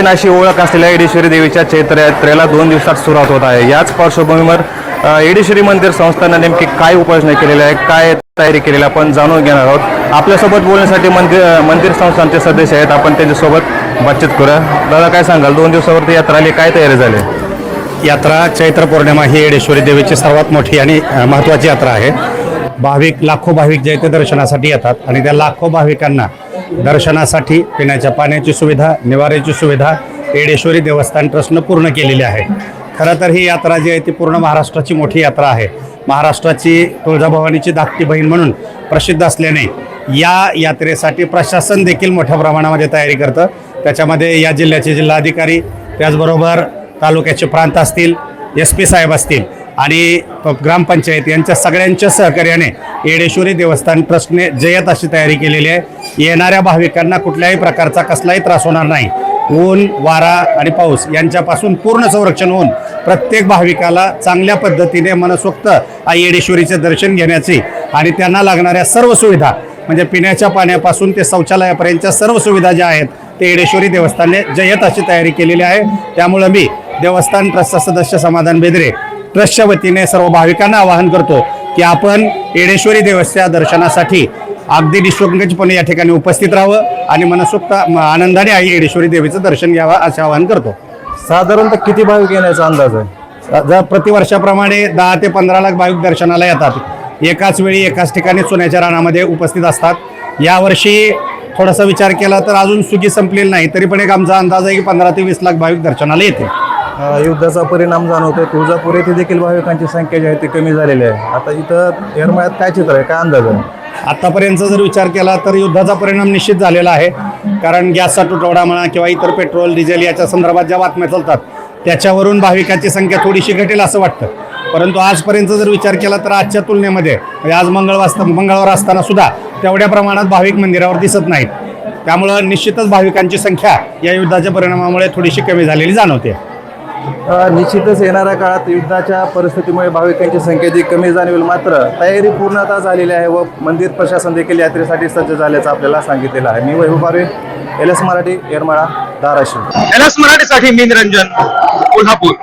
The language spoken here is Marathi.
प्राचीन अशी ओळख असलेल्या येडेश्वरी देवीच्या चैत्र यात्रेला 2 दिवसात सुरुवात होत आहे। याच पार्श्वभूमीवर येडेश्वरी मंदिर संस्थानाने नेमकी काय उपाययोजना केलेल्या आहे, काय तयारी केलेली आपण जाणून घेणार आहोत। आपल्यासोबत बोलण्यासाठी मंदिर संस्थानचे सदस्य आहेत, आपण त्यांच्यासोबत बातचीत करूया। दादा काय सांगाल, 2 दिवसावरती यात्रा आली, काय तयारी झाली? यात्रा चैत्र पौर्णिमा ही येडेश्वरी देवीची सर्वात मोठी आणि महत्त्वाची यात्रा आहे। लाखो भाविक जे ते दर्शनासाठी येतात आणि त्या लाखो भाविकांना दर्शनासाठी पिण्याच्या पाण्याची सुविधा, निवाऱ्याची सुविधा येडेश्वरी देवस्थान ट्रस्टनं पूर्ण केलेली आहे। खरं तर ही यात्रा जी आहे ती पूर्ण महाराष्ट्राची मोठी यात्रा आहे। महाराष्ट्राची तुळजाभवानीची धाकटी बहीण म्हणून प्रसिद्ध असल्याने या यात्रेसाठी प्रशासन देखील मोठ्या प्रमाणामध्ये तयारी करतं। त्याच्यामध्ये या जिल्ह्याचे जिल्हाधिकारी, त्याचबरोबर तालुक्याचे प्रांत असतील, SP साहेब असतील आणि ग्रामपंचायत यांच्या सगळ्यांच्या सहकार्याने येडेश्वरी देवस्थान ट्रस्टने जय्यत अशी तयारी केलेली आहे। येणाऱ्या भाविकांना कुठल्याही प्रकारचा कसलाही त्रास होणार नाही। ऊन, वारा आणि पाऊस यांच्यापासून पूर्ण संरक्षण होऊन प्रत्येक भाविकाला चांगल्या पद्धतीने मनसोक्त येडेश्वरीचे दर्शन घेण्याची आणि त्यांना लागणाऱ्या सर्व सुविधा म्हणजे पिण्याच्या पाण्यापासून ते शौचालयापर्यंतच्या सर्व सुविधा ज्या आहेत ते येडेश्वरी देवस्थानने जय्यत अशी तयारी केलेली आहे। त्यामुळे मी देवस्थान ट्रस्टचा सदस्य समाधान बेदरे ट्रस्टच्या वतीने सर्व भाविकांना आवाहन करतो की आपण येडेश्वरी देवस्थान दर्शनासाठी अगदी निःशंकपणे या ठिकाणी उपस्थित राहावं आणि मनसोक्त आनंदाने आई येडेश्वरी देवीचं दर्शन घ्यावं असे आवाहन करतो। साधारणतः किती भाविक येण्याचा अंदाज आहे? जर प्रतिवर्षाप्रमाणे 10 ते 15 लाख भाविक दर्शनाला येतात। एकाच वेळी एकाच ठिकाणी सोन्याच्या रानामध्ये उपस्थित असतात। यावर्षी थोडासा विचार केला तर अजून सुगी संपलेली नाही, तरी पण एक आमचा अंदाज आहे की 15 ते 20 लाख भाविक दर्शनाला येते। युद्धाचा परिणाम जाणवतोय। तुळजापूर येथे देखील भाविकांची संख्या जी आहे ती कमी झालेली आहे। आता इथं येरमाळ्यात काय चित्र आहे, काय अंदाज आहे? आत्तापर्यंतचा जर विचार केला तर युद्धाचा परिणाम निश्चित झालेला आहे। कारण गॅसचा तुटवडा म्हणा किंवा इतर पेट्रोल डिझेल याच्या संदर्भात ज्या बातम्या चालतात त्याच्यावरून भाविकांची संख्या थोडीशी घटेल असं वाटतं। परंतु आजपर्यंत जर विचार केला तर आजच्या तुलनेमध्ये म्हणजे आज मंगळवार असताना सुद्धा तेवढ्या प्रमाणात भाविक मंदिरावर दिसत नाहीत। त्यामुळं निश्चितच भाविकांची संख्या या युद्धाच्या परिणामामुळे थोडीशी कमी झालेली जाणवते। निश्चितच येणाऱ्या काळात युद्धाच्या परिस्थितीमुळे भाविकांची संख्या जी कमी जाणवेल, मात्र तयारी पूर्णतः झालेली आहे व मंदिर प्रशासन देखील यात्रेसाठी सज्ज झाल्याचं आपल्याला सांगितलेलं आहे। मी वैभव पारवे, LS मराठी, येरमाळा, धाराशिव। LS मराठीसाठी मी निरंजन, कोल्हापूर।